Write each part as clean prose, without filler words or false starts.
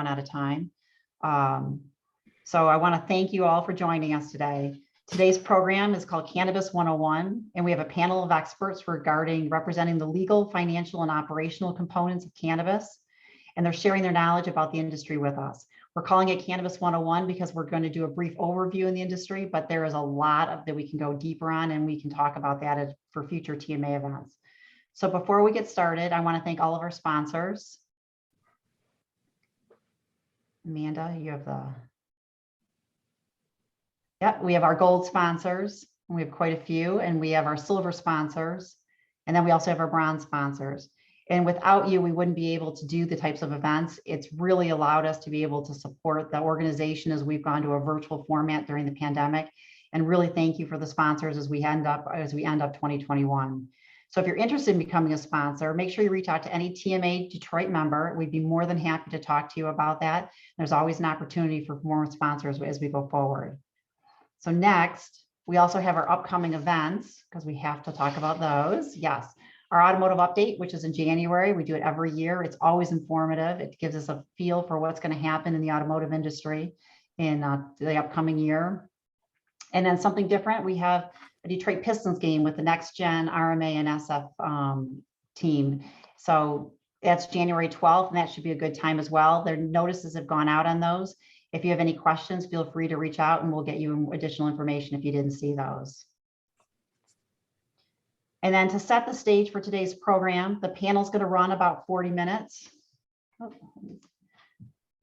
out of time. So I want to thank you all for joining us today. Today's program is called Cannabis 101, and we have a panel of experts representing the legal, financial, and operational components of cannabis, and they're sharing their knowledge about the industry with us. We're calling it Cannabis 101 because we're going to do a brief overview in the industry, but there is a lot that we can go deeper on, and we can talk about that for future TMA events. So before we get started, I want to thank all of our sponsors. Amanda, you have we have our gold sponsors, and we have quite a few, and we have our silver sponsors, and then we also have our bronze sponsors. And without you, we wouldn't be able to do the types of events. It's really allowed us to be able to support the organization as we've gone to a virtual format during the pandemic. And really thank you for the sponsors as we end up 2021. So if you're interested in becoming a sponsor, make sure you reach out to any TMA Detroit member. We'd be more than happy to talk to you about that. There's always an opportunity for more sponsors as we go forward. So next, we also have our upcoming events because we have to talk about those. Yes, our automotive update, which is in January. We do it every year. It's always informative. It gives us a feel for what's going to happen in the automotive industry in the upcoming year. And then something different, we have a Detroit Pistons game with the next gen RMA and SF team. So that's January 12th, and that should be a good time as well. Their notices have gone out on those. If you have any questions, feel free to reach out and we'll get you additional information if you didn't see those. And then to set the stage for today's program, the panel is going to run about 40 minutes.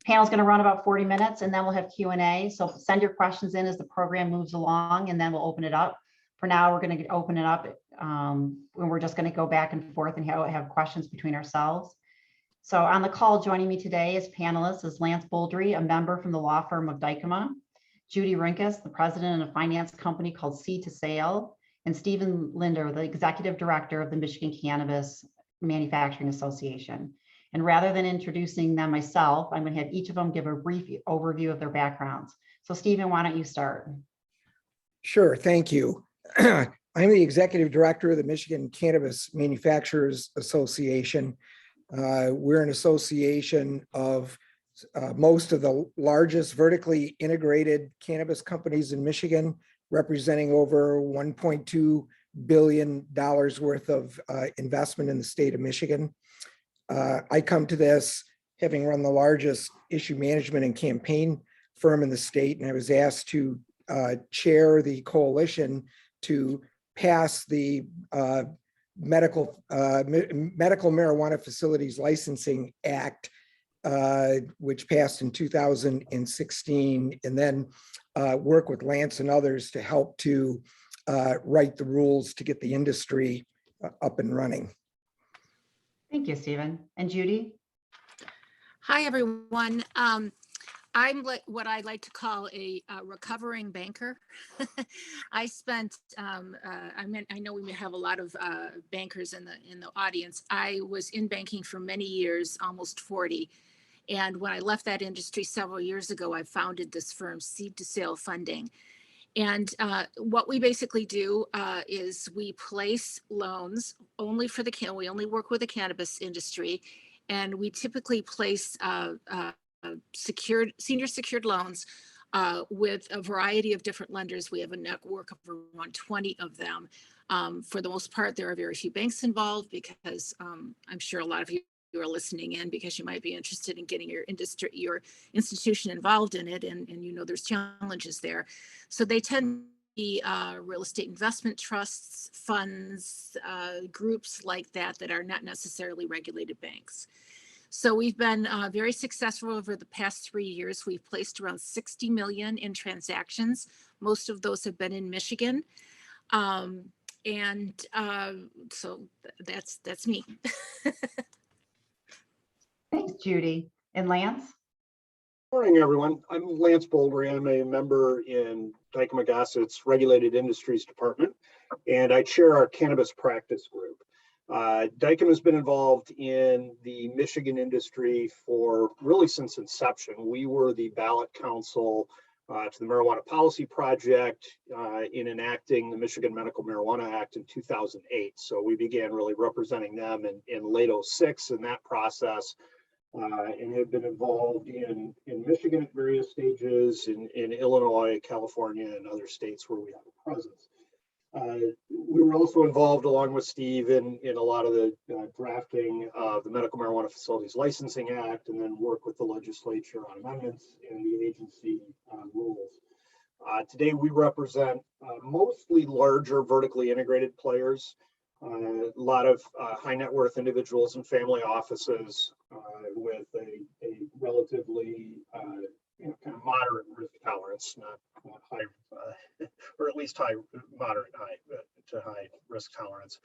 Panel's going to run about 40 minutes, and then we'll have Q&A. So send your questions in as the program moves along, and then we'll open it up. For now, we're going to open it up, and we're just going to go back and forth and have questions between ourselves. So on the call joining me today as panelists is Lance Boldrey, a member from the law firm of Dykema, Judy Rinkus, the president of a finance company called Seed to Sale, and Stephen Linder, the executive director of the Michigan Cannabis Manufacturing Association. And rather than introducing them myself, I'm going to have each of them give a brief overview of their backgrounds. So Stephen, why don't you start? Sure, thank you. I'm the executive director of the Michigan Cannabis Manufacturers Association. We're an association of most of the largest vertically integrated cannabis companies in Michigan, representing over $1.2 billion worth of investment in the state of Michigan. I come to this having run the largest issue management and campaign firm in the state, and I was asked to chair the coalition to pass the Medical Marijuana Facilities Licensing Act, which passed in 2016, and then work with Lance and others to help to write the rules to get the industry up and running. Thank you, Stephen. And Judy? Hi, everyone. I'm what I like to call a recovering banker. I spent, I know we may have a lot of bankers in the audience. I was in banking for many years, almost 40. And when I left that industry several years ago, I founded this firm, Seed to Sale Funding. And what we basically do is we place loans only for we only work with the cannabis industry. And we typically place senior secured loans with a variety of different lenders. We have a network of around 20 of them. For the most part, there are very few banks involved because I'm sure a lot of you are listening in because you might be interested in getting your institution involved in it, and you know there's challenges there. So they tend to be real estate investment trusts, funds, groups like that are not necessarily regulated banks. So we've been very successful over the past 3 years. We've placed around 60 million in transactions. Most of those have been in Michigan. So that's me. Thanks, Judy. And Lance? Morning, everyone. I'm Lance Boldrey. I'm a member in Dykema Gossett's Regulated Industries Department, and I chair our cannabis practice group. Dykema has been involved in the Michigan industry for really since inception. We were the ballot counsel to the Marijuana Policy Project in enacting the Michigan Medical Marijuana Act in 2008. So we began really representing them in late 06 in that process. and have been involved in Michigan at various stages, in Illinois, California, and other states where we have a presence. We were also involved, along with Steve, in a lot of the drafting of the Medical Marijuana Facilities Licensing Act, and then work with the legislature on amendments and the agency rules. Today, we represent mostly larger vertically integrated players, a lot of high net worth individuals and family offices with a relatively kind of moderate risk tolerance, not high, or at least moderate to high risk tolerance.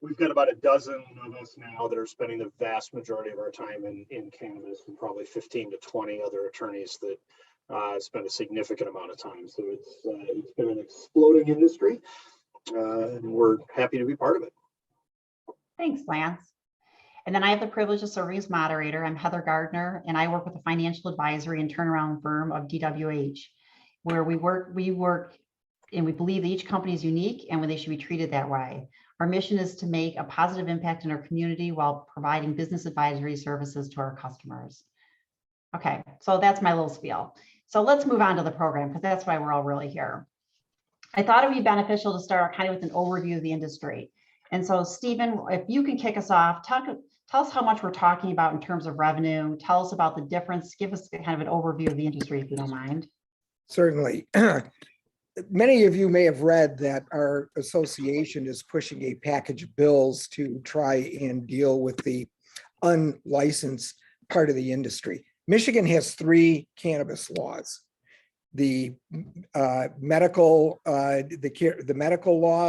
We've got about a dozen of us now that are spending the vast majority of our time in cannabis, and probably 15 to 20 other attorneys that spend a significant amount of time. So it's been an exploding industry, and we're happy to be part of it. Thanks, Lance. And then I have the privilege of serving as moderator. I'm Heather Gardner, and I work with the financial advisory and turnaround firm of DWH, where we work, and we believe that each company is unique and when they should be treated that way. Our mission is to make a positive impact in our community while providing business advisory services to our customers. Okay, so that's my little spiel. So let's move on to the program, because that's why we're all really here. I thought it would be beneficial to start kind of with an overview of the industry. And so, Stephen, if you can kick us off, tell us how much we're talking about in terms of revenue. Tell us about the difference. Give us kind of an overview of the industry, if you don't mind. Certainly. Many of you may have read that our association is pushing a package of bills to try and deal with the unlicensed part of the industry. Michigan has 3 cannabis laws: the medical law,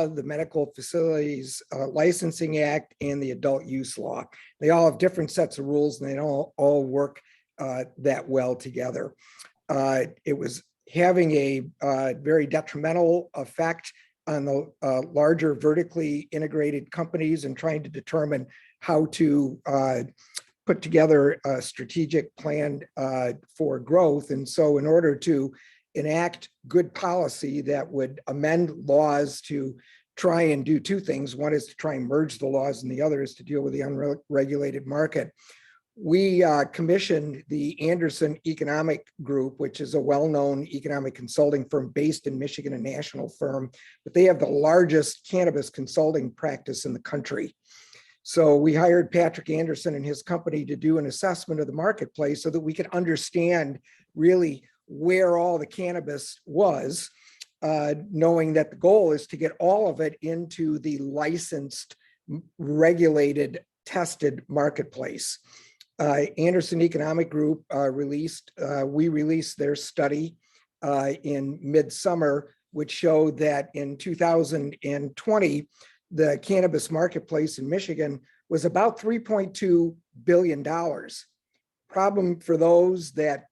the Medical Facilities Licensing Act, and the Adult Use Law. They all have different sets of rules, and they don't all work that well together. It was having a very detrimental effect on the larger vertically integrated companies, and trying to determine how to put together a strategic plan for growth. And so in order to enact good policy that would amend laws to try and do 2 things. One is to try and merge the laws, and the other is to deal with the unregulated market. We commissioned the Anderson Economic Group, which is a well-known economic consulting firm based in Michigan, a national firm, but they have the largest cannabis consulting practice in the country. So we hired Patrick Anderson and his company to do an assessment of the marketplace so that we could understand really where all the cannabis was, knowing that the goal is to get all of it into the licensed, regulated, tested marketplace. Anderson Economic Group we released their study in midsummer, which showed that in 2020, the cannabis marketplace in Michigan was about $3.2 billion. Problem for those that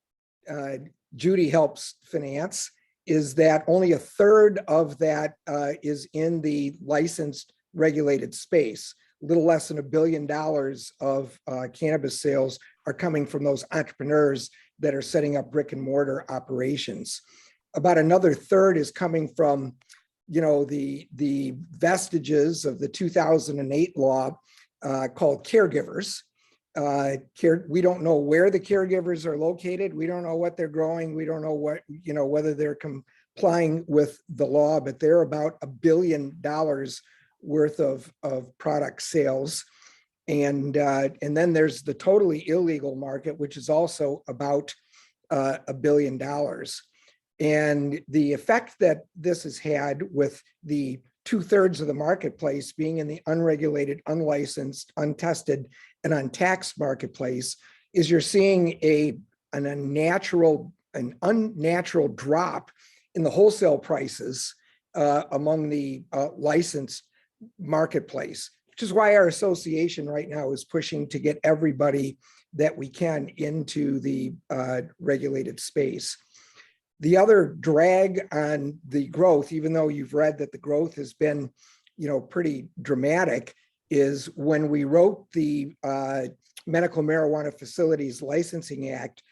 Judy helps finance is that only 1/3 of that is in the licensed regulated space. A little less than $1 billion of cannabis sales are coming from those entrepreneurs that are setting up brick and mortar operations. About another 1/3 is coming from, the vestiges of the 2008 law called caregivers. We don't know where the caregivers are located. We don't know what they're growing. We don't know whether they're complying with the law, but they're about $1 billion worth of product sales. And then there's the totally illegal market, which is also about $1 billion. And the effect that this has had with the 2/3 of the marketplace being in the unregulated, unlicensed, untested, and untaxed marketplace is you're seeing an unnatural drop in the wholesale prices among the licensed marketplace, which is why our association right now is pushing to get everybody that we can into the regulated space. The other drag on the growth, even though you've read that the growth has been, pretty dramatic, is when we wrote the Medical Marijuana Facilities Licensing Act,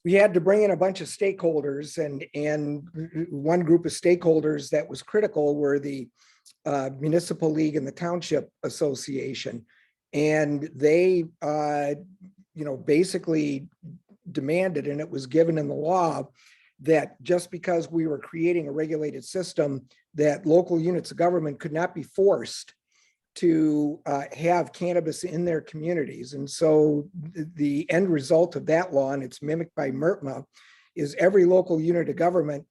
we had to bring in a bunch of stakeholders, and one group of stakeholders that was critical were the Municipal League and the Township Association. And they basically demanded, and it was given in the law, that just because we were creating a regulated system, that local units of government could not be forced to have cannabis in their communities. And so the end result of that law, and it's mimicked by MRTMA, is every local unit of government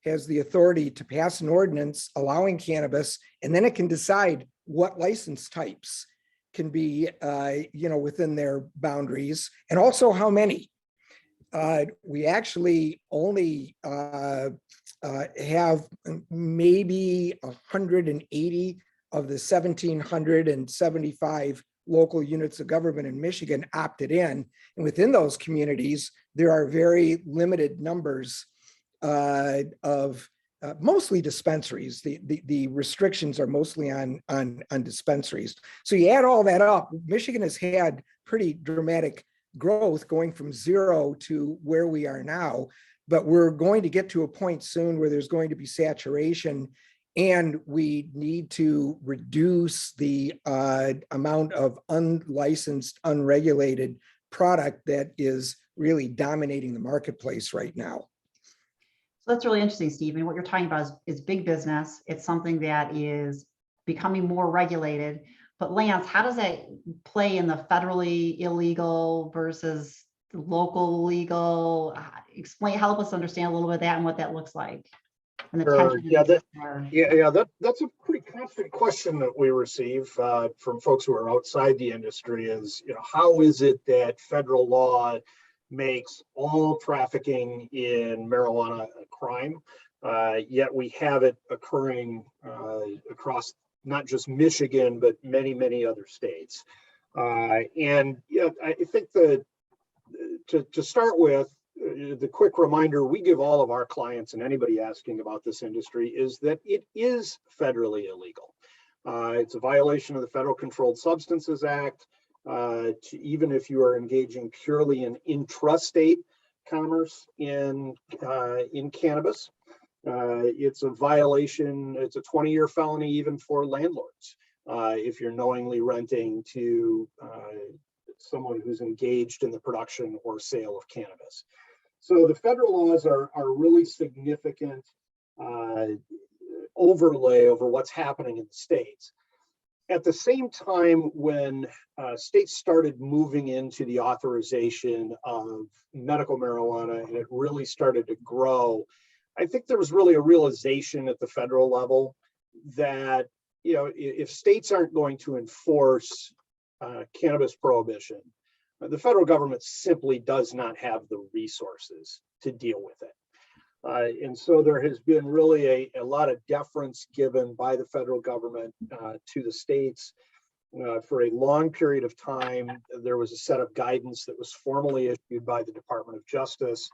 has the authority to pass an ordinance allowing cannabis, and then it can decide what license types can be, within their boundaries, and also how many. We actually only have maybe 180 of the 1,775 local units of government in Michigan opted in. And within those communities, there are very limited numbers of mostly dispensaries. The restrictions are mostly on dispensaries. So you add all that up, Michigan has had pretty dramatic growth going from 0 to where we are now, but we're going to get to a point soon where there's going to be saturation, and we need to reduce the amount of unlicensed, unregulated product that is really dominating the marketplace right now. So that's really interesting, Steve. And what you're talking about is big business. It's something that is becoming more regulated. But Lance, how does that play in the federally illegal versus local legal? Help us understand a little bit of that and what that looks like. And the tension That's a pretty constant question that we receive from folks who are outside the industry is, how is it that federal law makes all trafficking in marijuana a crime, yet we have it occurring across not just Michigan, but many, many other states. I think that to start with, the quick reminder we give all of our clients and anybody asking about this industry is that it is federally illegal. It's a violation of the Federal Controlled Substances Act. Even if you are engaging purely in intrastate commerce in cannabis, it's a violation. It's a 20-year felony even for landlords if you're knowingly renting to someone who's engaged in the production or sale of cannabis. So the federal laws are really significant overlay over what's happening in the states. At the same time, when states started moving into the authorization of medical marijuana and it really started to grow, I think there was really a realization at the federal level that, if states aren't going to enforce cannabis prohibition, the federal government simply does not have the resources to deal with it. And so there has been really a lot of deference given by the federal government to the states. For a long period of time, there was a set of guidance that was formally issued by the Department of Justice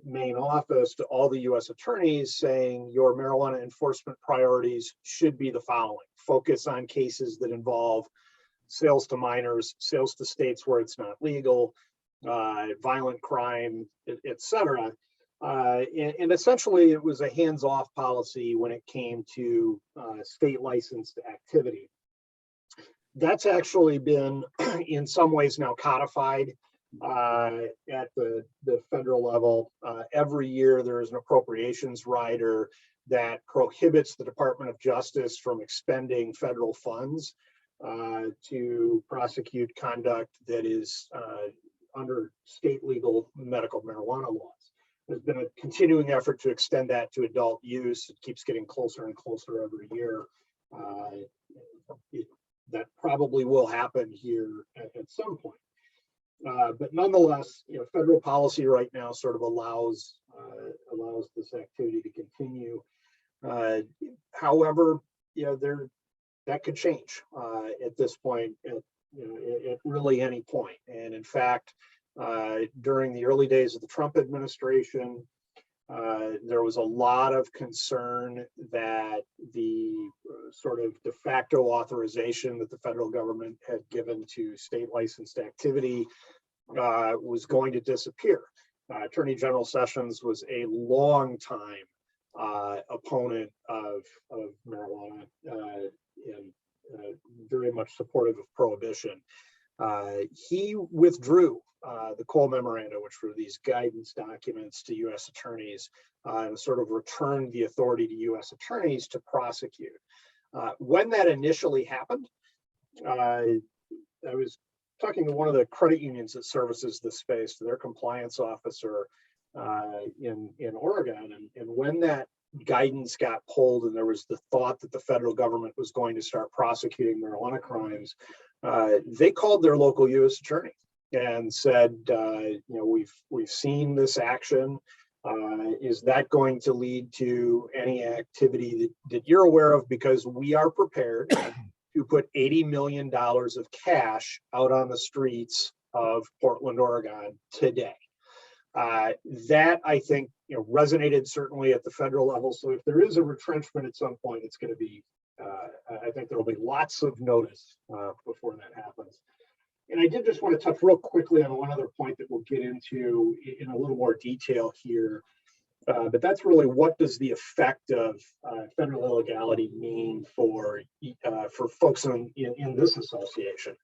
main office to all the U.S. attorneys saying your marijuana enforcement priorities should be the following: focus on cases that involve sales to minors, sales to states where it's not legal, violent crime, etc. And essentially, it was a hands-off policy when it came to state licensed activity. That's actually been, in some ways, now codified at the federal level. Every year, there is an appropriations rider that prohibits the Department of Justice from expending federal funds to prosecute conduct that is under state legal medical marijuana laws. There's been a continuing effort to extend that to adult use. It keeps getting closer and closer every year. That probably will happen here at some point. But nonetheless, federal policy right now sort of allows this activity to continue. However, that could change at this point, at really any point. And in fact, during the early days of the Trump administration, there was a lot of concern that the sort of de facto authorization that the federal government had given to state licensed activity was going to disappear. Attorney General Sessions was a long time opponent of marijuana and very much supportive of prohibition. He withdrew the Cole memoranda, which were these guidance documents to U.S. attorneys, and sort of returned the authority to U.S. attorneys to prosecute. When that initially happened, I was talking to one of the credit unions that services this space, to their compliance officer in Oregon, and when that guidance got pulled and there was the thought that the federal government was going to start prosecuting marijuana crimes, they called their local U.S. attorney and said, we've seen this action. Is that going to lead to any activity that you're aware of? Because we are prepared to put $80 million of cash out on the streets of Portland, Oregon today. That, I think, resonated certainly at the federal level. So if there is a retrenchment at some point, it's going to be, I think there will be lots of notice before that happens. And I did just want to touch real quickly on one other point that we'll get into in a little more detail here. But that's really, what does the effect of federal illegality mean for folks in this association?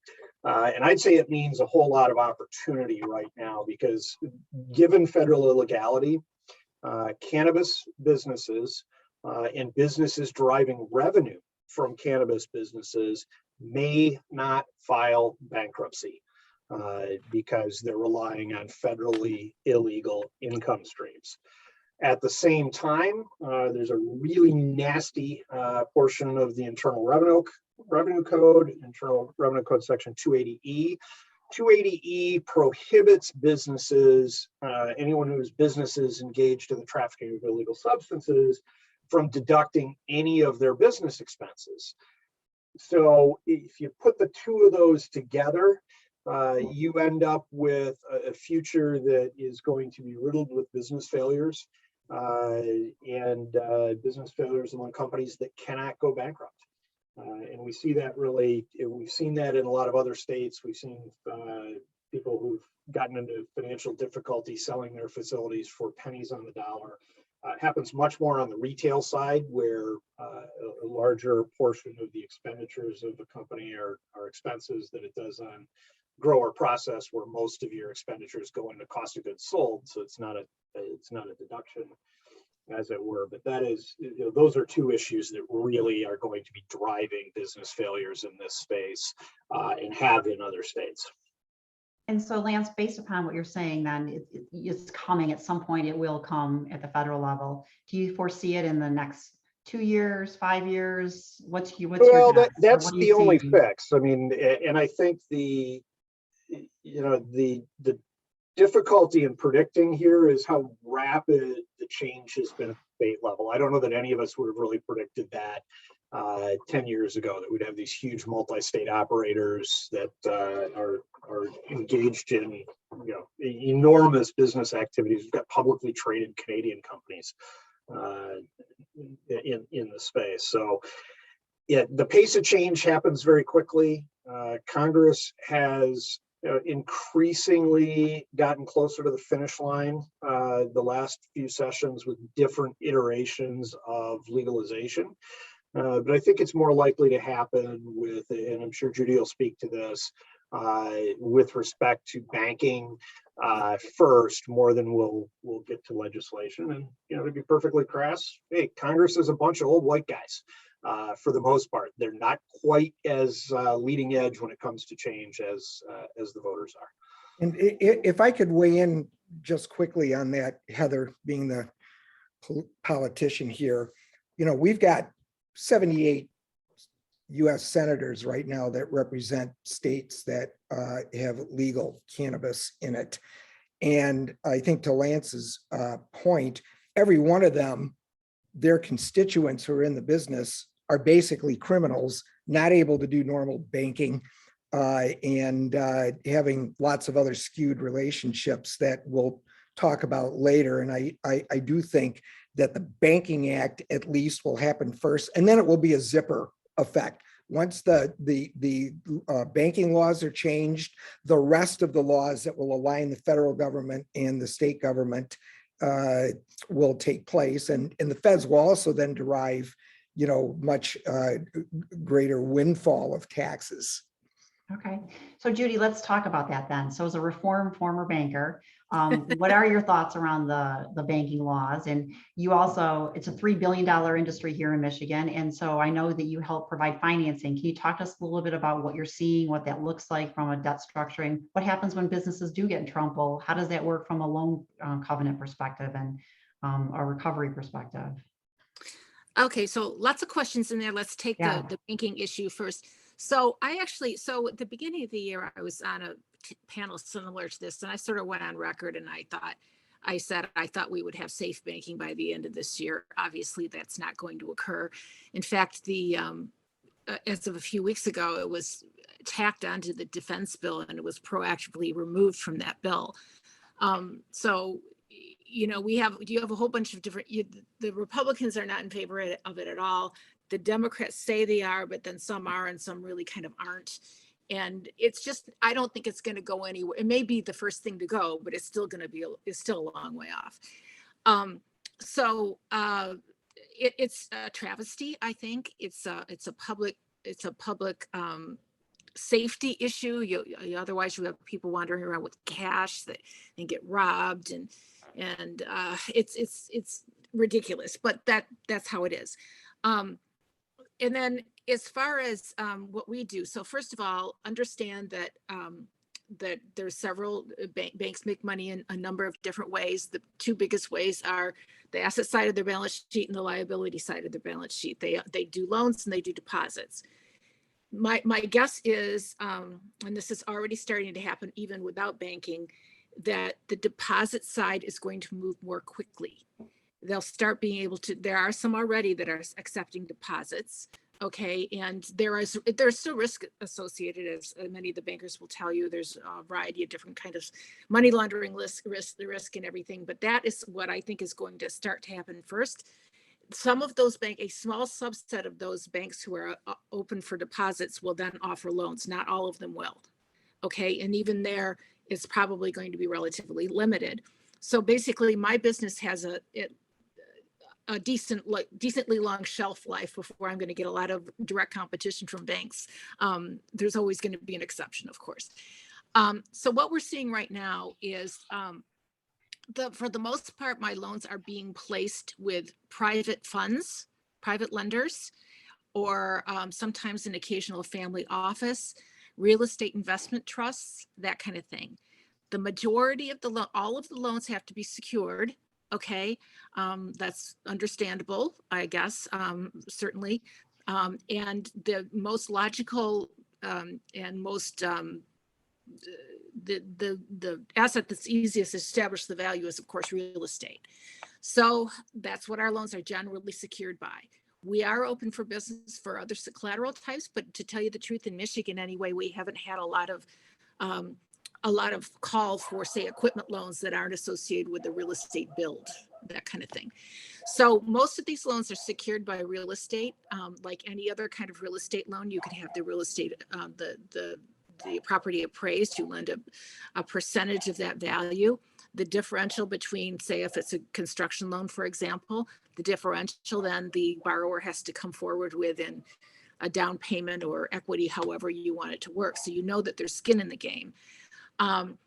And I'd say it means a whole lot of opportunity right now, because given federal illegality, cannabis businesses and businesses deriving revenue from cannabis businesses may not file bankruptcy because they're relying on federally illegal income streams. At the same time, there's a really nasty portion of the Internal Revenue Code, Internal Revenue Code Section 280E. 280E prohibits businesses, anyone whose businesses engaged in the trafficking of illegal substances, from deducting any of their business expenses. So if you put the two of those together, you end up with a future that is going to be riddled with business failures and business failures among companies that cannot go bankrupt. And we see that we've seen that in a lot of other states. We've seen people who've gotten into financial difficulty selling their facilities for pennies on the dollar. It happens much more on the retail side, where a larger portion of the expenditures of a company are expenses than it does on grow or process, where most of your expenditures go into cost of goods sold. So it's not a deduction, as it were. But that is, those are two issues that really are going to be driving business failures in this space and have in other states. And so, Lance, based upon what you're saying, then it's coming at some point. It will come at the federal level. Do you foresee it in the next 2 years, 5 years? What's your guess? That's the only fix. I mean, and I think the difficulty in predicting here is how rapid the change has been at the state level. I don't know that any of us would have really predicted that 10 years ago, that we'd have these huge multi-state operators that are engaged in enormous business activities. We've got publicly traded Canadian companies in the space. So the pace of change happens very quickly. Congress has increasingly gotten closer to the finish line the last few sessions with different iterations of legalization. But I think it's more likely to happen with, and I'm sure Judy will speak to this, with respect to banking first, more than we'll get to legislation. And to be perfectly crass, hey, Congress is a bunch of old white guys. For the most part, they're not quite as leading edge when it comes to change as the voters are. And if I could weigh in just quickly on that, Heather, being the politician here, we've got 78 U.S. senators right now that represent states that have legal cannabis in it. And I think, to Lance's point, every one of them, their constituents who are in the business are basically criminals, not able to do normal banking and having lots of other skewed relationships that we'll talk about later. And I do think that the Banking Act at least will happen first, and then it will be a zipper effect. Once the banking laws are changed, the rest of the laws that will align the federal government and the state government will take place, and the feds will also then derive much greater windfall of taxes. Okay, so Judy, let's talk about that then. So as a reformed former banker, what are your thoughts around the banking laws? And you also, it's a $3 billion industry here in Michigan. And so I know that you help provide financing. Can you talk to us a little bit about what you're seeing, what that looks like from a debt structuring? What happens when businesses do get in trouble? How does that work from a loan covenant perspective and a recovery perspective? Okay, so lots of questions in there. Let's take Yeah. the banking issue first. So so at the beginning of the year, I was on a panel similar to this, and I sort of went on record and I said I thought we would have safe banking by the end of this year. Obviously, that's not going to occur. In fact, as of a few weeks ago, it was tacked onto the defense bill and it was proactively removed from that bill. So you know, you have a whole bunch of different, the Republicans are not in favor of it at all. The Democrats say they are, but then some are and some really kind of aren't. And it's just, I don't think it's going to go anywhere. It may be the first thing to go, but it's still going to be, it's still a long way off. It's a travesty. I think it's a public safety issue. Otherwise you have people wandering around with cash and get robbed and it's ridiculous, but that's how it is. And then as far as what we do, so first of all, understand that that there's several banks make money in a number of different ways. The two biggest ways are the asset side of their balance sheet and the liability side of their balance sheet. They do loans and they do deposits. My guess is, and this is already starting to happen even without banking, that the deposit side is going to move more quickly. They'll start being able to, there are some already that are accepting deposits. Okay. And there's still risk associated, as many of the bankers will tell you. There's a variety of different kind of money laundering risk and everything. But that is what I think is going to start to happen first. Some of those a small subset of those banks who are open for deposits will then offer loans. Not all of them will. Okay. And even there, it's probably going to be relatively limited. So basically my business has a decently long shelf life before I'm going to get a lot of direct competition from banks. There's always going to be an exception, of course. So what we're seeing right now is for the most part, my loans are being placed with private funds, private lenders, or sometimes an occasional family office, real estate investment trusts, that kind of thing. The majority of all of the loans have to be secured. Okay, that's understandable, I guess, certainly. And the most logical and most the asset that's easiest to establish the value is, of course, real estate. So that's what our loans are generally secured by. We are open for business for other collateral types, but to tell you the truth, in Michigan anyway, we haven't had a lot of call for, say, equipment loans that aren't associated with the real estate build, that kind of thing. So most of these loans are secured by real estate. Like any other kind of real estate loan, you could have the real estate, the property appraised. You lend a percentage of that value. The differential between, say, if it's a construction loan, for example, the differential then the borrower has to come forward with in a down payment or equity, however you want it to work. So you know that there's skin in the game. And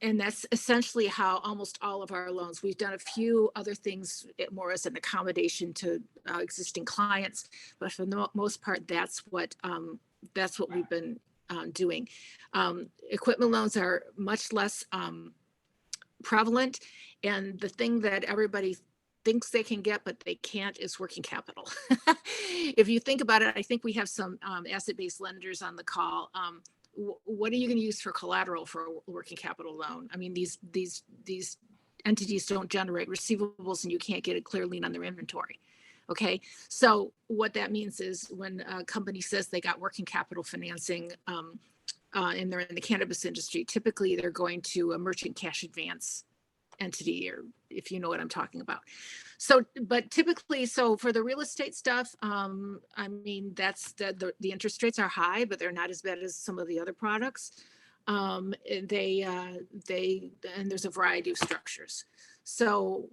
that's essentially how almost all of our loans. We've done a few other things more as an accommodation to existing clients, but for the most part, that's what we've been doing. Equipment loans are much less prevalent, and the thing that everybody thinks they can get but they can't is working capital. If you think about it, I think we have some asset-based lenders on the call. What are you going to use for collateral for a working capital loan? I mean, these entities don't generate receivables and you can't get a clear lien on their inventory. Okay, so what that means is when a company says they got working capital financing and they're in the cannabis industry, typically they're going to a merchant cash advance entity, or if you know what I'm talking about. So, but typically, so for the real estate stuff, I mean, that's the interest rates are high, but they're not as bad as some of the other products. And there's a variety of structures. So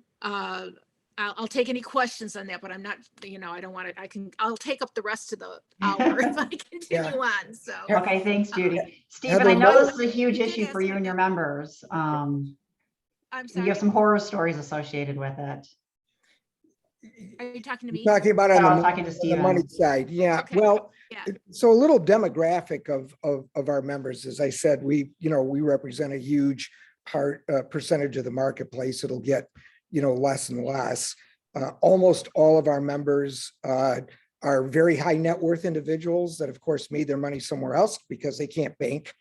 I'll take any questions on that, but I'm not, I don't want to, I'll take up the rest of the hour if I continue on, so. Okay, thanks, Judy. Stephen, Heather, I know what- this is a huge You did issue for ask you me and your to- members. I'm You sorry, have some horror stories associated with it. are you talking to me? Talking about No, on I'm the, talking to on the money Stephen. side, yeah, Okay. well, Yeah. so a little demographic of our members, as I said, we represent a huge percentage of the marketplace. It'll get, less and less. Almost all of our members are very high net worth individuals that of course made their money somewhere else because they can't bank.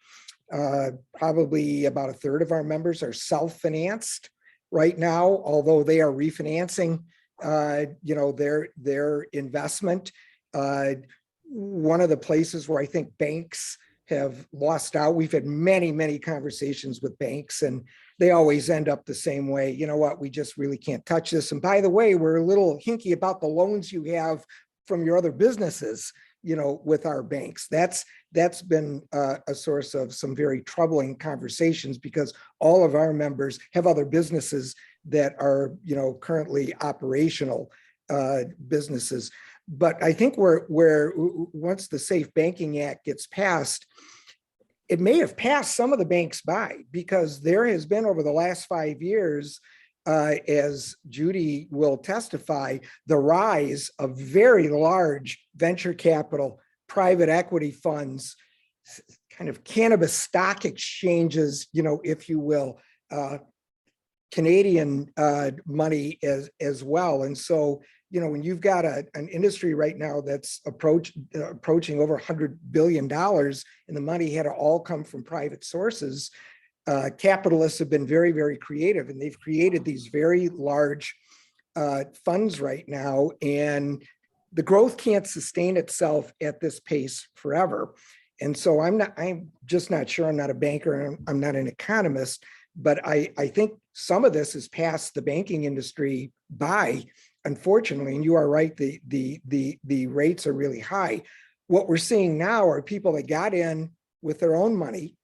Probably about a third of our members are self-financed right now, although they are refinancing their investment. One of the places where I think banks have lost out, we've had many conversations with banks and they always end up the same way. You know what, we just really can't touch this. And by the way, we're a little hinky about the loans you have from your other businesses, with our banks. That's been a source of some very troubling conversations because all of our members have other businesses that are, currently operational businesses. But I think where once the Safe Banking Act gets passed, it may have passed some of the banks by because there has been over the last 5 years, as Judy will testify, the rise of very large venture capital, private equity funds, kind of cannabis stock exchanges, if you will, Canadian money as well. And so, when you've got an industry right now that's approaching over $100 billion and the money had to all come from private sources, capitalists have been very creative and they've created these very large funds right now, and the growth can't sustain itself at this pace forever. And so I'm just not sure. I'm not a banker. I'm not an economist, but I think some of this has passed the banking industry by, unfortunately. And you are right. The rates are really high. What we're seeing now are people that got in with their own money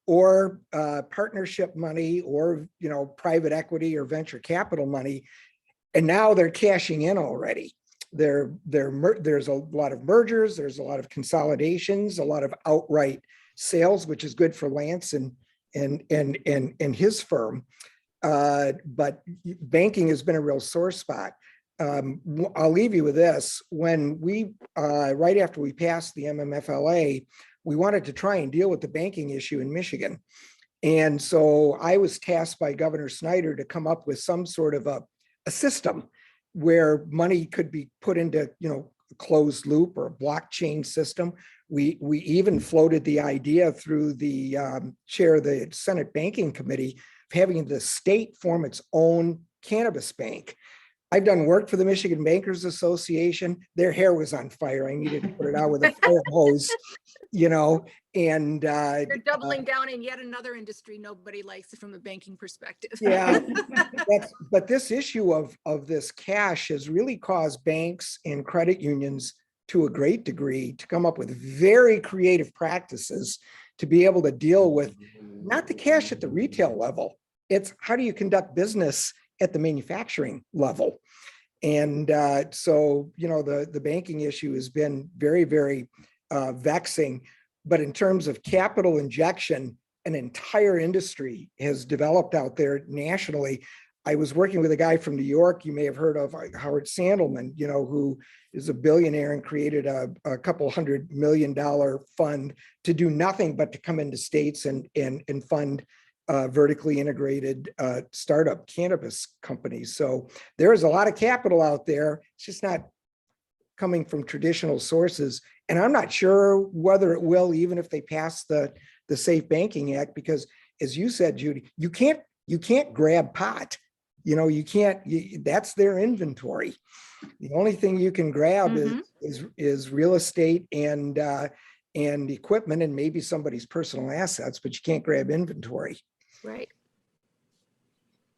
or partnership money or, private equity or venture capital money. And now they're cashing in already. There's a lot of mergers, there's a lot of consolidations, a lot of outright sales, which is good for Lance and his firm. But banking has been a real sore spot. I'll leave you with this. When we, right after we passed the MMFLA, we wanted to try and deal with the banking issue in Michigan. And so I was tasked by Governor Snyder to come up with some sort of a system where money could be put into, a closed loop or a blockchain system. We even floated the idea through the chair of the Senate Banking Committee of having the state form its own cannabis bank. I've done work for the Michigan Bankers Association. Their hair was on fire. I needed to put it out with a fire hose, and You're doubling down in yet another industry nobody likes from the banking perspective. yeah, but this issue of this cash has really caused banks and credit unions to a great degree to come up with very creative practices to be able to deal with not the cash at the retail level. It's how do you conduct business at the manufacturing level. And so, the banking issue has been very vexing. But in terms of capital injection, an entire industry has developed out there nationally. I was working with a guy from New York, you may have heard of, Howard Sandelman, who is a billionaire and created a couple $100 million fund to do nothing but to come into states and fund vertically integrated startup cannabis companies. So there is a lot of capital out there. It's just not coming from traditional sources. And I'm not sure whether it will, even if they pass the Safe Banking Act, because as you said, Judy, you can't grab pot. You can't, that's their inventory. The only thing you can grab is real estate and equipment and maybe somebody's personal assets, but you can't grab inventory. Right.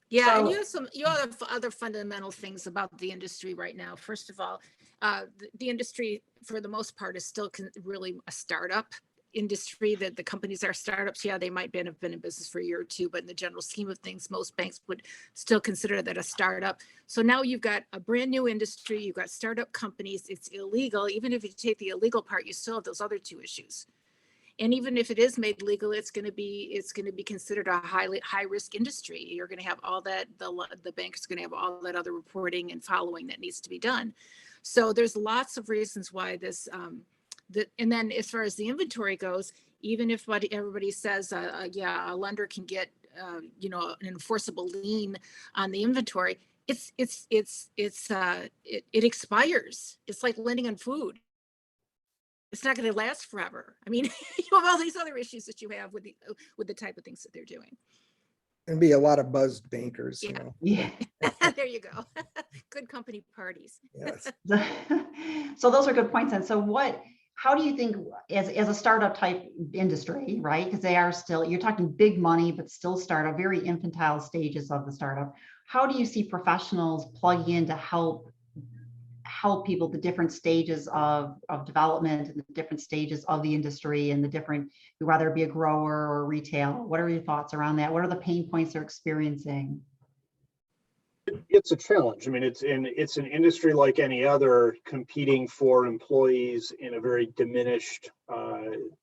Yeah, and So- you have other fundamental things about the industry right now. First of all, the industry, for the most part, is still really a startup. industry, that the companies are startups. Yeah, they might have been in business for a year or two, but in the general scheme of things, most banks would still consider that a startup. So now you've got a brand new industry, you've got startup companies, it's illegal. Even if you take the illegal part, you still have those other two issues. And even if it is made legal, it's going to be considered a high risk industry. You're going to have all that, the bank is going to have all that other reporting and following that needs to be done. So there's lots of reasons why this, and then as far as the inventory goes, even if what everybody says, yeah, a lender can get, an enforceable lien on the inventory, it expires. It's like lending on food. It's not going to last forever. I mean, you have all these other issues that you have with the type of things that they're doing. And be a lot of buzzed bankers, Yeah. you know. Yeah. There you go. Good company parties. Yes. So those are good points. And so how do you think as a startup type industry, right? Because they are still, you're talking big money, but still startup, very infantile stages of the startup. How do you see professionals plugging in to help people, the different stages of development and the different stages of the industry and the different, whether it be a grower or retail? What are your thoughts around that? What are the pain points they're experiencing? It's a challenge. I mean, it's an industry like any other, competing for employees in a very diminished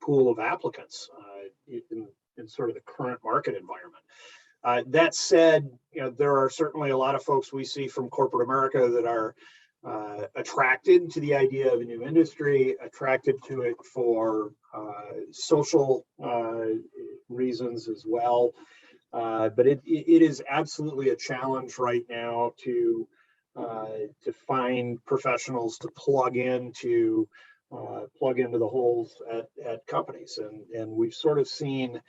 pool of applicants in sort of the current market environment. That said, there are certainly a lot of folks we see from corporate America that are attracted to the idea of a new industry, attracted to it for social reasons as well. But it is absolutely a challenge right now to find professionals to plug into the holes at companies, and we've sort of seen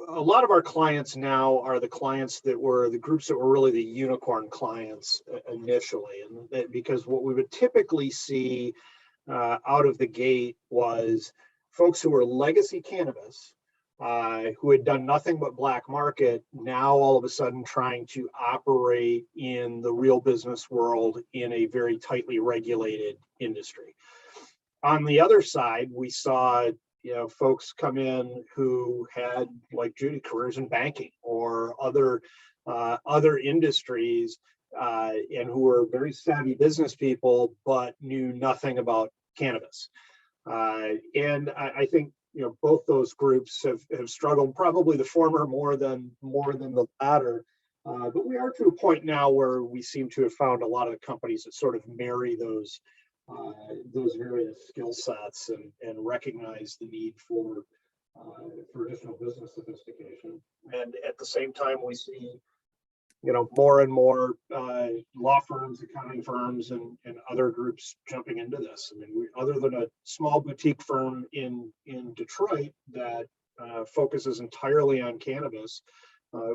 a lot of our clients now are the clients that were the groups that were really the unicorn clients initially, and because what we would typically see out of the gate was folks who were legacy cannabis, who had done nothing but black market, now all of a sudden trying to operate in the real business world in a very tightly regulated industry. On the other side, we saw folks come in who had, like Judy, careers in banking or other industries, and who were very savvy business people, but knew nothing about cannabis. And I think both those groups have struggled, probably the former more than the latter. But we are to a point now where we seem to have found a lot of the companies that sort of marry those various skill sets and recognize the need for additional business sophistication. And at the same time, we see more and more law firms, accounting firms, and other groups jumping into this. I mean, other than a small boutique firm in Detroit that focuses entirely on cannabis,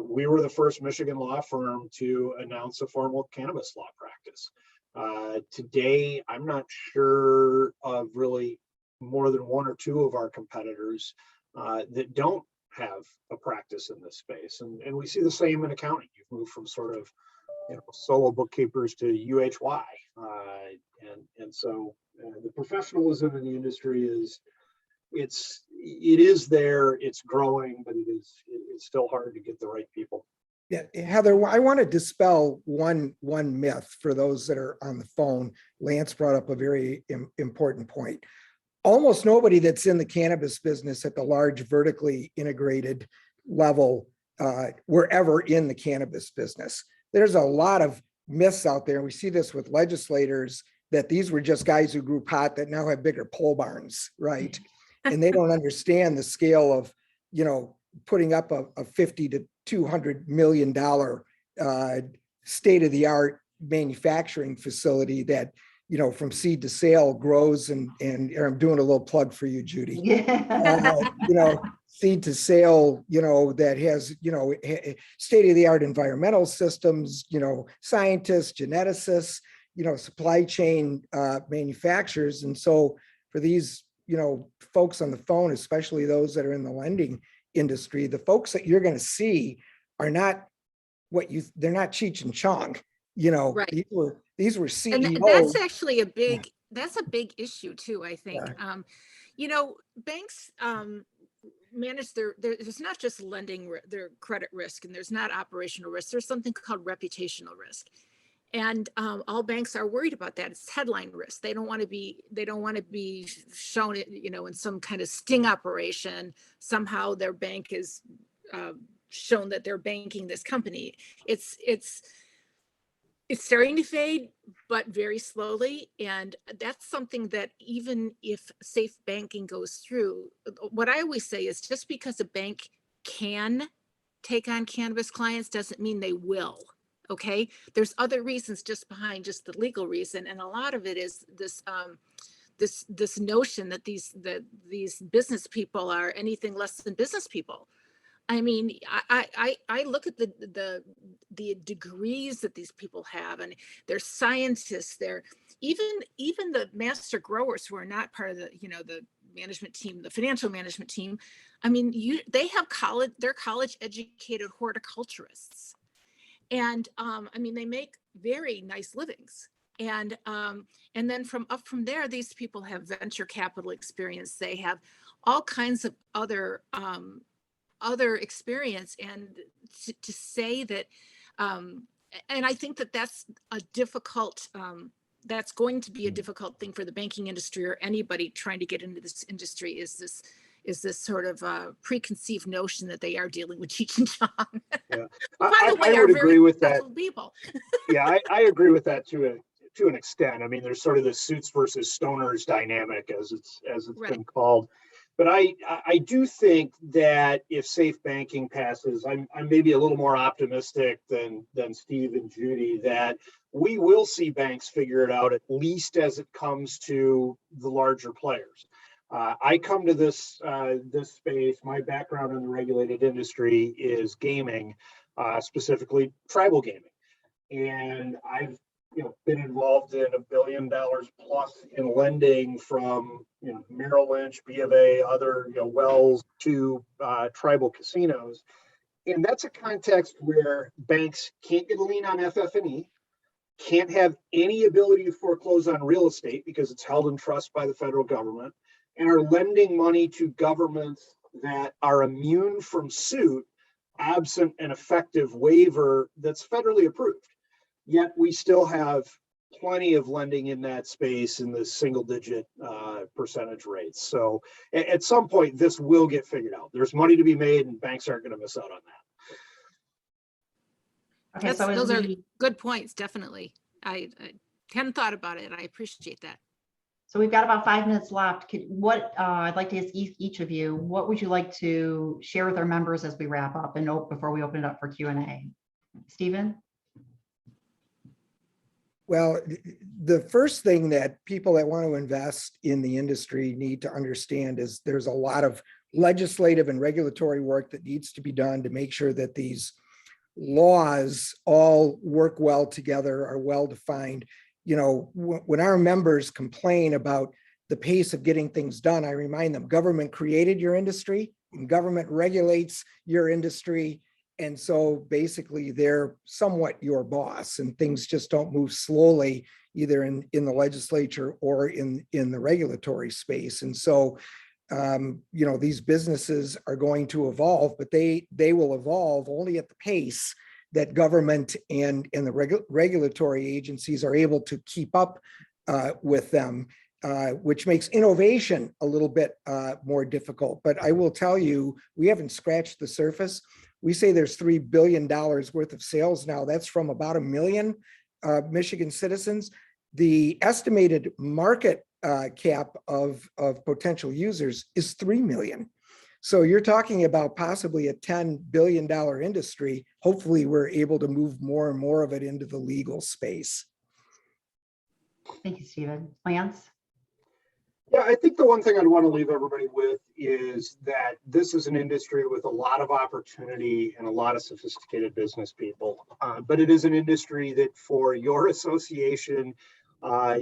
we were the first Michigan law firm to announce a formal cannabis law practice. Today, I'm not sure of really more than one or two of our competitors that don't have a practice in this space. And we see the same in accounting. You've moved from sort of solo bookkeepers to UHY. And so the professionalism in the industry it is there, it's growing, but it's still hard to get the right people. Yeah, Heather, I want to dispel one myth for those that are on the phone. Lance brought up a very important point. Almost nobody that's in the cannabis business at the large vertically integrated level were ever in the cannabis business. There's a lot of myths out there, and we see this with legislators, that these were just guys who grew pot that now have bigger pole barns, right? And they don't understand the scale of, putting up a $50 to $200 million state-of-the-art manufacturing facility that, from seed to sale grows and I'm doing a little plug for you, Judy. Seed to sale, that has, state-of-the-art environmental systems, scientists, geneticists, supply chain manufacturers. And so for these, folks on the phone, especially those that are in the lending industry, the folks that you're going to see are not they're not Cheech and Chong, Right. These were CEOs. And that's actually that's a big issue too, I think. Yeah. You know, banks manage there's not just lending, their credit risk, and there's not operational risk. There's something called reputational risk. And all banks are worried about that. It's headline risk. They don't want to be shown, you know, in some kind of sting operation. Somehow their bank is shown that they're banking this company. It's starting to fade, but very slowly. And that's something that even if safe banking goes through, what I always say is just because a bank can take on cannabis clients doesn't mean they will. Okay. There's other reasons just behind just the legal reason. And a lot of it is this notion that these business people are anything less than business people. I mean, I look at the degrees that these people have, and they're scientists. They're even the master growers who are not part of the, you know, the management team, the financial management team. I mean, they have they're college educated horticulturists, and I mean, they make very nice livings. And then from there, these people have venture capital experience. They have all kinds of other experience, and to say that and I think that that's a difficult that's going to be a difficult thing for the banking industry or anybody trying to get into this industry, is this sort of preconceived notion that they are dealing with Cheech and Chong. Yeah. By the way, I would agree with that. People. Yeah, I agree with that to an extent. I mean, there's sort of the suits versus stoners dynamic, as it's Right. been called. But I do think that if safe banking passes, I'm maybe a little more optimistic than Steve and Judy that we will see banks figure it out, at least as it comes to the larger players. I come to this space. My background in the regulated industry is gaming, specifically tribal gaming, and I've been involved in $1 billion plus in lending from Merrill Lynch, B of A, other Wells to tribal casinos, and that's a context where banks can't get a lien on FF&E, can't have any ability to foreclose on real estate because it's held in trust by the federal government, and are lending money to governments that are immune from suit absent an effective waiver that's federally approved. Yet we still have plenty of lending in that space in the single digit percentage rates. So at some point, this will get figured out. There's money to be made, and banks aren't going to miss out on that. Okay, so Those are good points, definitely. I hadn't thought about it. I appreciate that. So we've got about 5 minutes left. I'd like to ask each of you, what would you like to share with our members as we wrap up and before we open it up for Q&A? Stephen? Well, the first thing that people that want to invest in the industry need to understand is there's a lot of legislative and regulatory work that needs to be done to make sure that these laws all work well together, are well defined. When our members complain about the pace of getting things done, I remind them government created your industry and government regulates your industry. And so basically they're somewhat your boss, and things just don't move slowly either in the legislature or in the regulatory space. And so, these businesses are going to evolve, but they will evolve only at the pace that government and the regulatory agencies are able to keep up with them, which makes innovation a little bit more difficult. But I will tell you, we haven't scratched the surface. We say there's $3 billion worth of sales now. That's from about 1 million Michigan citizens. The estimated market cap of potential users is 3 million. So you're talking about possibly a $10 billion industry. Hopefully we're able to move more and more of it into the legal space. Thank you, Stephen. Lance? Yeah, I think the one thing I'd want to leave everybody with is that this is an industry with a lot of opportunity and a lot of sophisticated business people. But it is an industry that for your association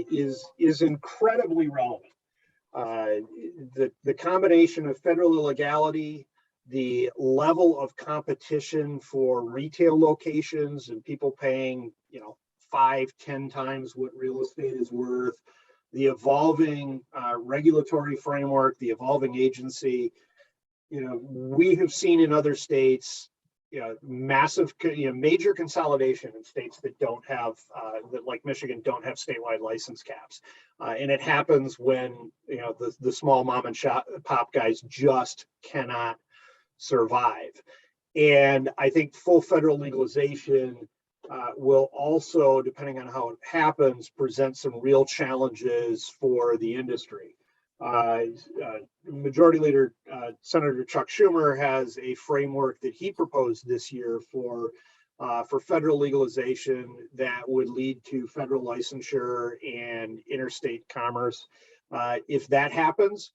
is incredibly relevant. The combination of federal illegality, the level of competition for retail locations and people paying, 5-10 times what real estate is worth, the evolving regulatory framework, the evolving agency. We have seen in other states, massive, major consolidation in states that don't have, that like Michigan don't have statewide license caps. And it happens when, the small mom and pop guys just cannot survive. And I think full federal legalization will also, depending on how it happens, present some real challenges for the industry. Majority Leader Senator Chuck Schumer has a framework that he proposed this year for federal legalization that would lead to federal licensure and interstate commerce. If that happens,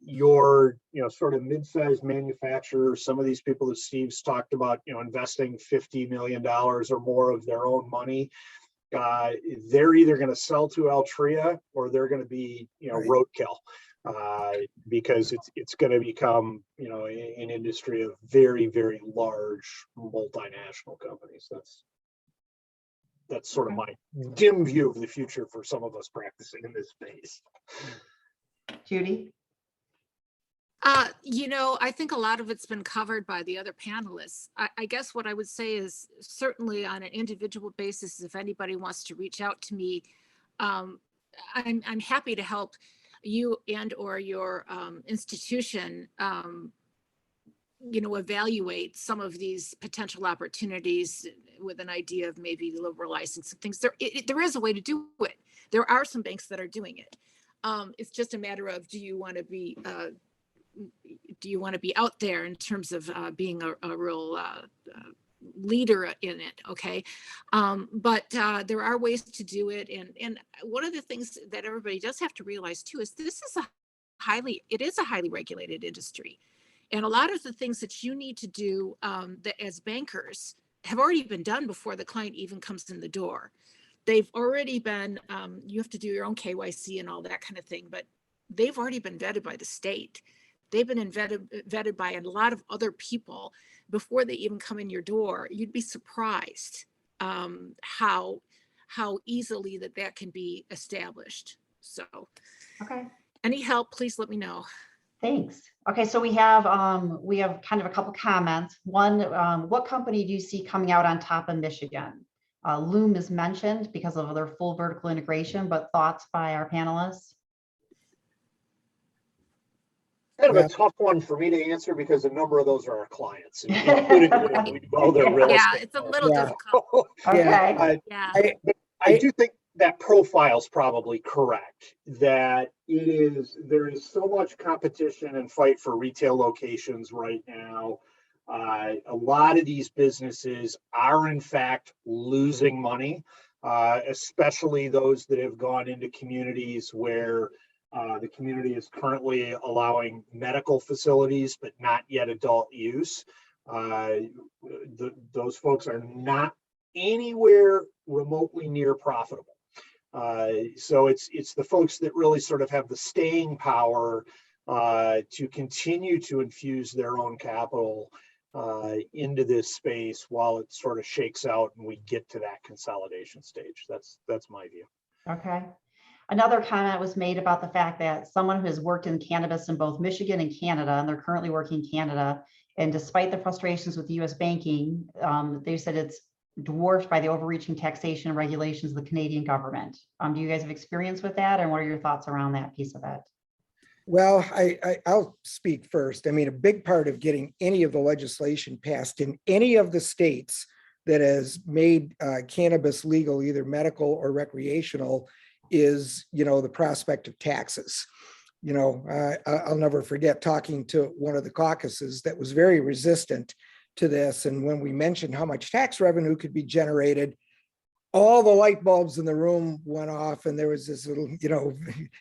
your sort of mid-sized manufacturers, some of these people that Steve's talked about, investing $50 million or more of their own money, they're either going to sell to Altria or they're going to be roadkill, because it's going to become an industry of very, very large multinational companies. That's sort of my dim view of the future for some of us practicing in this space. Judy? I think a lot of it's been covered by the other panelists. I guess what I would say is certainly on an individual basis, if anybody wants to reach out to me, I'm happy to help you and or your institution, evaluate some of these potential opportunities with an idea of maybe liberal license and things. There is a way to do it. There are some banks that are doing it. It's just a matter of, do you want to be out there in terms of being a real leader in it? Okay. But there are ways to do it. And one of the things that everybody does have to realize too, is it is a highly regulated industry. And a lot of the things that you need to do that as bankers have already been done before the client even comes in the door. They've already been, you have to do your own KYC and all that kind of thing, but they've already been vetted by the state. They've been vetted by a lot of other people before they even come in your door. You'd be surprised how easily that can be established. So, Okay. Any help, please let me know. Thanks. Okay, so we have kind of a couple comments. One, what company do you see coming out on top of Michigan? Loom is mentioned because of their full vertical integration, but thoughts by our panelists? Kind of a tough one for me to answer because a number of those are our clients, including we do all their real estate. It's a little difficult. Okay. I do think that profile is probably correct, that there is so much competition and fight for retail locations right now. A lot of these businesses are in fact losing money, especially those that have gone into communities where the community is currently allowing medical facilities, but not yet adult use. Those folks are not anywhere remotely near profitable. So it's the folks that really sort of have the staying power to continue to infuse their own capital into this space while it sort of shakes out and we get to that consolidation stage. That's my view. Okay. Another comment was made about the fact that someone who has worked in cannabis in both Michigan and Canada, and they're currently working in Canada, and despite the frustrations with US banking, they said it's dwarfed by the overreaching taxation and regulations of the Canadian government. Do you guys have experience with that? And what are your thoughts around that piece of it? Well, I'll speak first. I mean, a big part of getting any of the legislation passed in any of the states that has made cannabis legal, either medical or recreational, is, the prospect of taxes. I'll never forget talking to one of the caucuses that was very resistant to this. And when we mentioned how much tax revenue could be generated, all the light bulbs in the room went off and there was this little,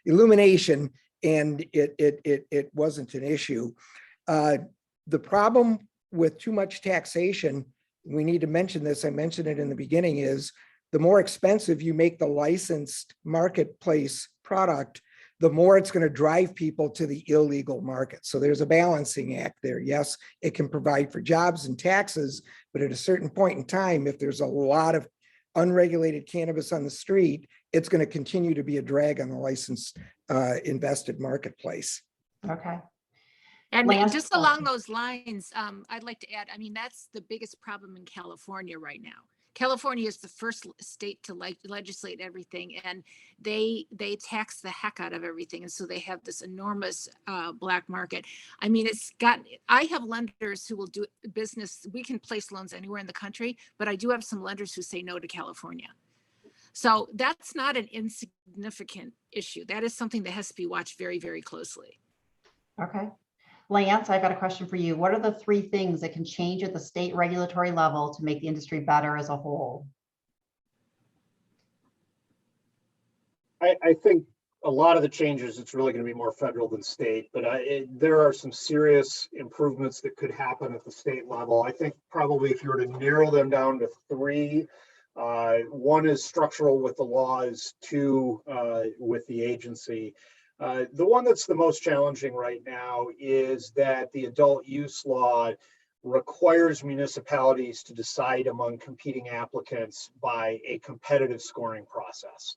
illumination, and it wasn't an issue. The problem with too much taxation, we need to mention this, I mentioned it in the beginning, is the more expensive you make the licensed marketplace product, the more it's going to drive people to the illegal market. So there's a balancing act there. Yes, it can provide for jobs and taxes, but at a certain point in time, if there's a lot of unregulated cannabis on the street, it's going to continue to be a drag on the licensed invested marketplace. Okay. And Lance? just along those lines, I'd like to add, I mean, that's the biggest problem in California right now. California is the first state to legislate everything, and they tax the heck out of everything. And so they have this enormous black market. I mean, I have lenders who will do business. We can place loans anywhere in the country, but I do have some lenders who say no to California. So that's not an insignificant issue. That is something that has to be watched very, very closely. Okay. Lance, I've got a question for you. What are the 3 things that can change at the state regulatory level to make the industry better as a whole? I think a lot of the changes, it's really going to be more federal than state, but there are some serious improvements that could happen at the state level. I think probably if you were to narrow them down to 3, 1 is structural with the laws, 2 with the agency. The one that's the most challenging right now is that the adult use law requires municipalities to decide among competing applicants by a competitive scoring process.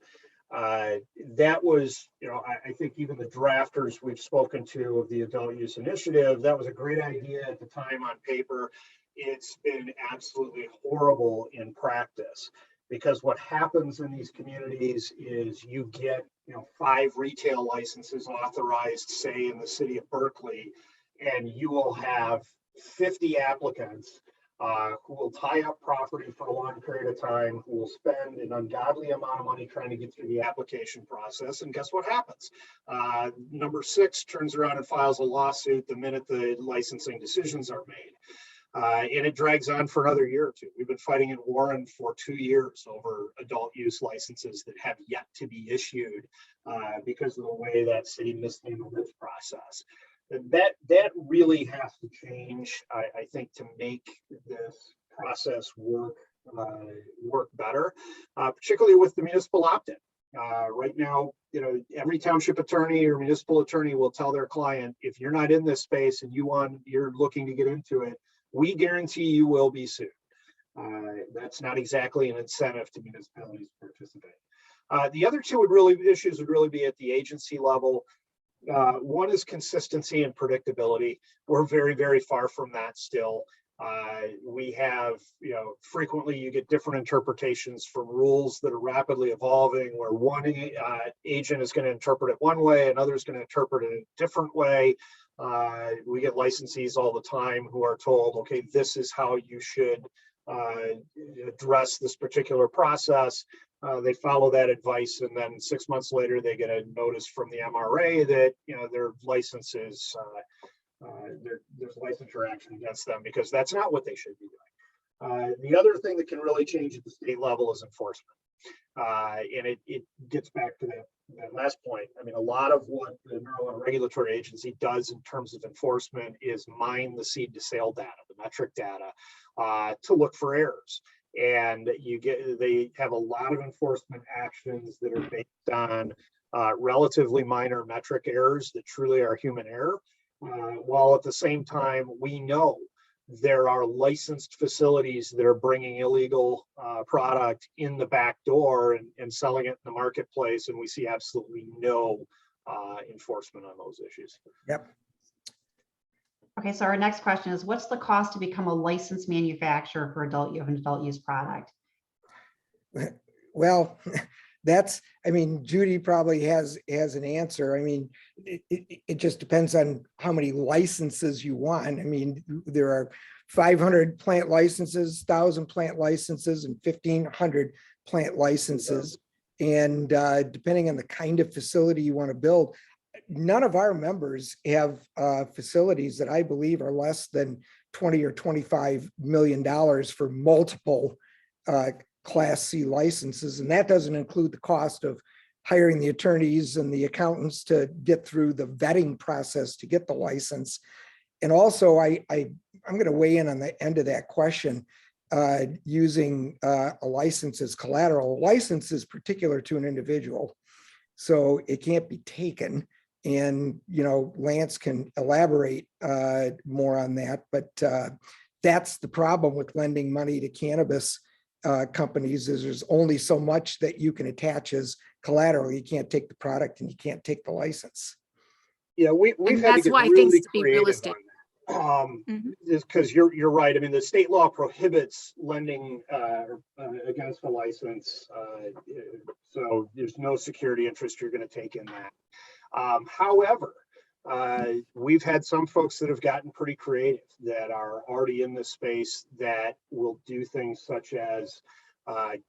That was, I think even the drafters we've spoken to of the adult use initiative, that was a great idea at the time on paper. It's been absolutely horrible in practice, because what happens in these communities is you get 5 retail licenses authorized, say in the city of Berkeley, and you will have 50 applicants who will tie up property for a long period of time, who will spend an ungodly amount of money trying to get through the application process. And guess what happens? Number 6 turns around and files a lawsuit the minute the licensing decisions are made. And it drags on for another year or 2. We've been fighting in Warren for 2 years over adult use licenses that have yet to be issued because of the way that city mishandled this process. That really has to change, I think, to make this process work better, particularly with the municipal opt-in. Right now, every township attorney or municipal attorney will tell their client, if you're not in this space and you're looking to get into it, we guarantee you will be sued. That's not exactly an incentive to municipalities to participate. The other 2 issues would really be at the agency level. One is consistency and predictability. We're very, very far from that still. We have, frequently you get different interpretations from rules that are rapidly evolving, where one agent is going to interpret it one way, another is going to interpret it a different way. We get licensees all the time who are told, okay, this is how you should address this particular process. They follow that advice, and then 6 months later, they get a notice from the MRA that their license is there's licensure action against them, because that's not what they should be doing. The other thing that can really change at the state level is enforcement, and it gets back to that last point. I mean, a lot of what the marijuana regulatory agency does in terms of enforcement is mine the seed to sale data, the metric data, to look for errors. And they have a lot of enforcement actions that are based on relatively minor metric errors that truly are human error, while at the same time we know there are licensed facilities that are bringing illegal product in the back door and selling it in the marketplace, and we see absolutely no enforcement on those issues. Yep. Okay, so our next question is, what's the cost to become a licensed manufacturer for adult use product? Well, Judy probably has an answer. I mean, it just depends on how many licenses you want. I mean, there are 500 plant licenses, 1,000 plant licenses, and 1,500 plant licenses. And depending on the kind of facility you want to build, none of our members have facilities that I believe are less than $20 or $25 million for multiple Class C licenses. And that doesn't include the cost of hiring the attorneys and the accountants to get through the vetting process to get the license. And also, I'm going to weigh in on the end of that question, using a license as collateral. A license is particular to an individual, so it can't be taken. And, Lance can elaborate more on that, but that's the problem with lending money to cannabis companies is there's only so much that you can attach as collateral. You can't take the product and you can't take the license. Yeah, we've And had to that's get why really things to be real creative estate. on that. Mhm. Because you're right. I mean, the state law prohibits lending against a license. So there's no security interest you're going to take in that. However, we've had some folks that have gotten pretty creative that are already in this space that will do things such as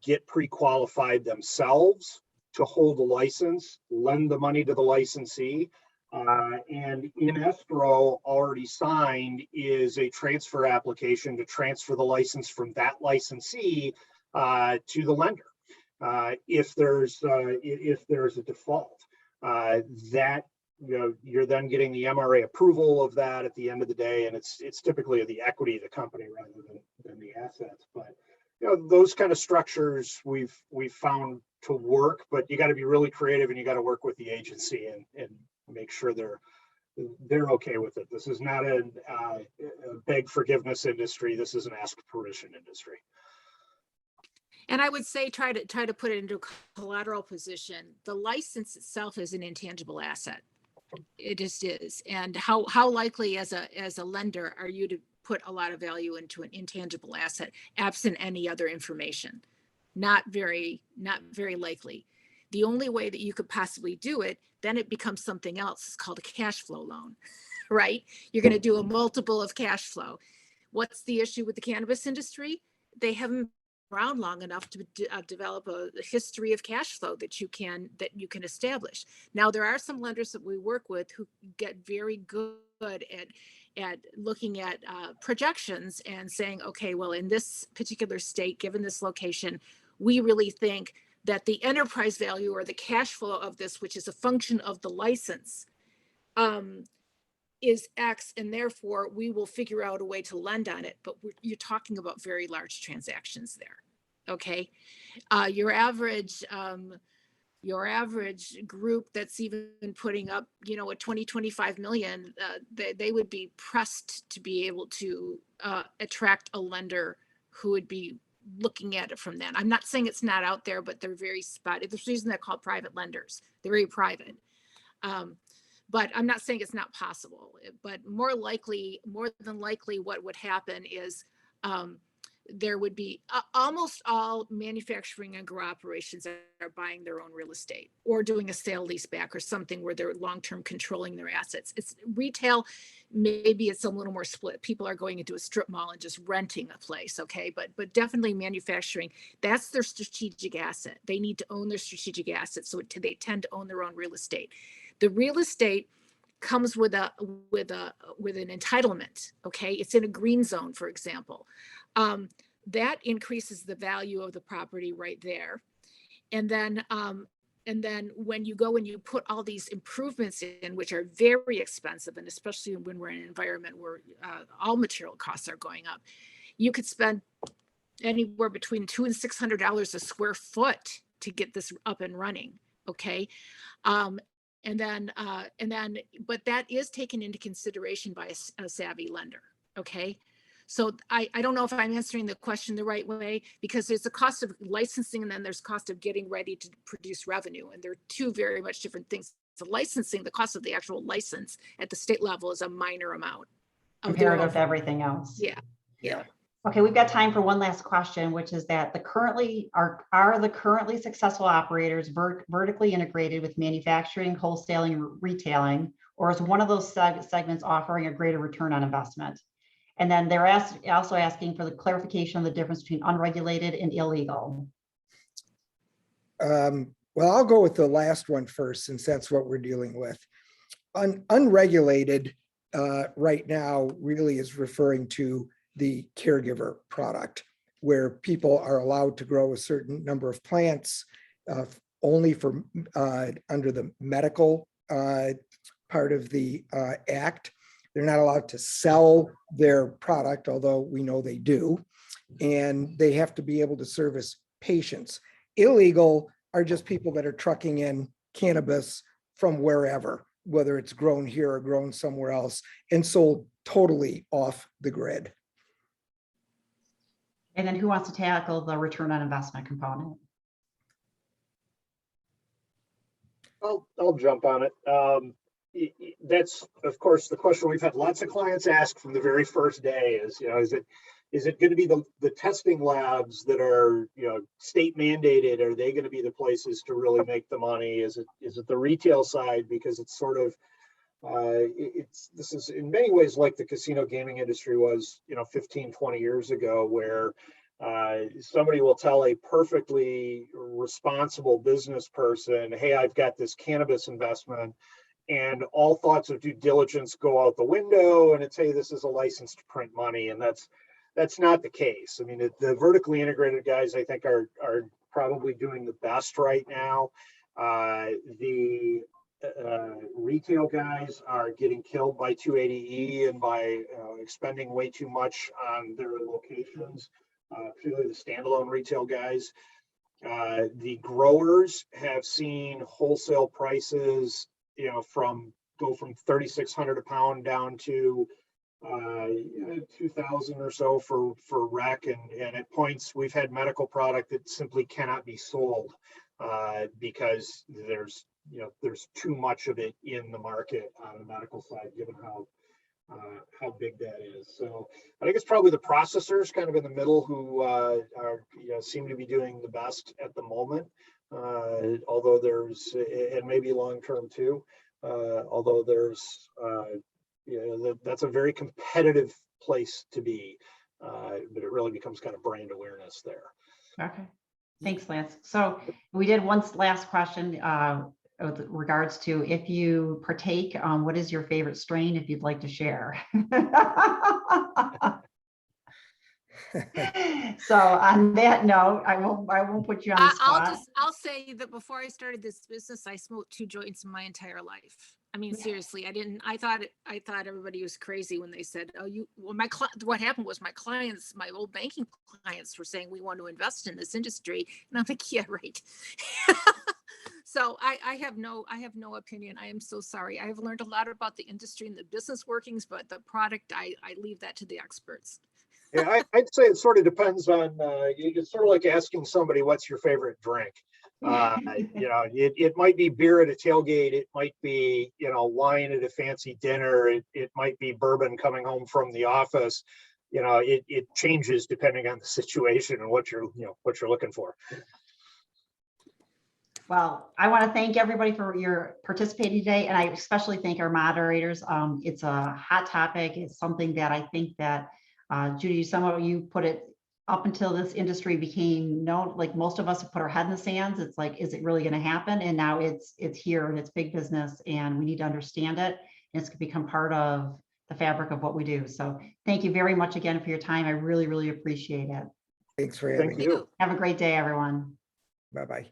get pre-qualified themselves to hold a license, lend the money to the licensee, and in escrow already signed is a transfer application to transfer the license from that licensee to the lender. If there's a default, that you're then getting the MRA approval of that at the end of the day, and it's typically the equity of the company rather than the assets. But those kind of structures we've found to work, but you got to be really creative and you got to work with the agency and make sure they're okay with it. This is not a beg forgiveness industry. This is an ask permission industry. And I would say try to put it into a collateral position. The license itself is an intangible asset. It just is. And how likely as a lender are you to put a lot of value into an intangible asset absent any other information? Not very likely. The only way that you could possibly do it, then it becomes something else. It's called a cash flow loan, right? You're going to do a multiple of cash flow. What's the issue with the cannabis industry? They haven't been around long enough to develop a history of cash flow that you can establish. Now, there are some lenders that we work with who get very good at looking at projections and saying, okay, well, in this particular state, given this location, we really think that the enterprise value or the cash flow of this, which is a function of the license, is X, and therefore we will figure out a way to lend on it. But you're talking about very large transactions there. Okay. Your average group that's even putting up, a 25 million, they would be pressed to be able to attract a lender who would be looking at it from that. I'm not saying it's not out there, but they're very spotty. There's a reason they're called private lenders. They're very private. But I'm not saying it's not possible, but more than likely what would happen is there would be almost all manufacturing and grow operations are buying their own real estate or doing a sale leaseback or something where they're long-term controlling their assets. It's retail. Maybe it's a little more split. People are going into a strip mall and just renting a place. Okay. But definitely manufacturing, that's their strategic asset. They need to own their strategic assets. So they tend to own their own real estate. The real estate comes with an entitlement. Okay. It's in a green zone, for example. That increases the value of the property right there. And then when you go and you put all these improvements in, which are very expensive, and especially when we're in an environment where all material costs are going up, you could spend anywhere between $200 and $600 a square foot to get this up and running. Okay. But that is taken into consideration by a savvy lender. Okay. So I don't know if I'm answering the question the right way, because there's a cost of licensing and then there's cost of getting ready to produce revenue. And they're two very much different things. The licensing, the cost of the actual license at the state level is a minor amount. Comparative to everything else. Yeah. Okay, we've got time for one last question, which is that the currently successful operators vertically integrated with manufacturing, wholesaling, and retailing, or is one of those segments offering a greater return on investment? And then they're also asking for the clarification of the difference between unregulated and illegal. Well, I'll go with the last one first, since that's what we're dealing with. Unregulated right now really is referring to the caregiver product, where people are allowed to grow a certain number of plants only for under the medical part of the act. They're not allowed to sell their product, although we know they do, and they have to be able to service patients. Illegal are just people that are trucking in cannabis from wherever, whether it's grown here or grown somewhere else, and sold totally off the grid. And then who wants to tackle the return on investment component? I'll jump on it. That's, of course, the question we've had lots of clients ask from the very first day is, is it going to be the testing labs that are, state mandated? Are they going to be the places to really make the money? Is it the retail side? Because it's sort of, this is in many ways like the casino gaming industry was, 15, 20 years ago, where somebody will tell a perfectly responsible business person, hey, I've got this cannabis investment, and all thoughts of due diligence go out the window, and it's, hey, this is a license to print money. And that's not the case. I mean, the vertically integrated guys, I think, are probably doing the best right now. The retail guys are getting killed by 280E and by expending way too much on their locations, particularly the standalone retail guys. The growers have seen wholesale prices, go from 3,600 a pound down to 2,000 or so for rec, and at points we've had medical product that simply cannot be sold because there's too much of it in the market on the medical side, given how big that is. So I think it's probably the processors kind of in the middle who seem to be doing the best at the moment. Although there's, and maybe long term too, although there's, that's a very competitive place to be, but it really becomes kind of brand awareness there. Okay, thanks, Lance. So we did one last question with regards to if you partake, what is your favorite strain if you'd like to share? So on that note, I won't put you on the spot. I'll say that before I started this business, I smoked 2 joints in my entire life. I mean, seriously, I thought everybody was crazy when they said, what happened was my clients, my old banking clients were saying, we want to invest in this industry. And I'm like, yeah, right. So I have no opinion. I am so sorry. I have learned a lot about the industry and the business workings, but the product, I leave that to the experts. Yeah, I'd say it sort of depends on, it's sort of like asking somebody, what's your favorite drink? It might be beer at a tailgate. It might be, wine at a fancy dinner. It might be bourbon coming home from the office. It changes depending on the situation and what you're looking for. Well, I want to thank everybody for your participating today, and I especially thank our moderators. It's a hot topic. It's something that I think that Judy, some of you put it up until this industry became known, like most of us have put our head in the sands. It's like, is it really going to happen? And now it's here and it's big business and we need to understand it. And it's become part of the fabric of what we do. So thank you very much again for your time. I really, really appreciate it. Thanks for having me. Thank you. Have a great day, everyone. Bye-bye.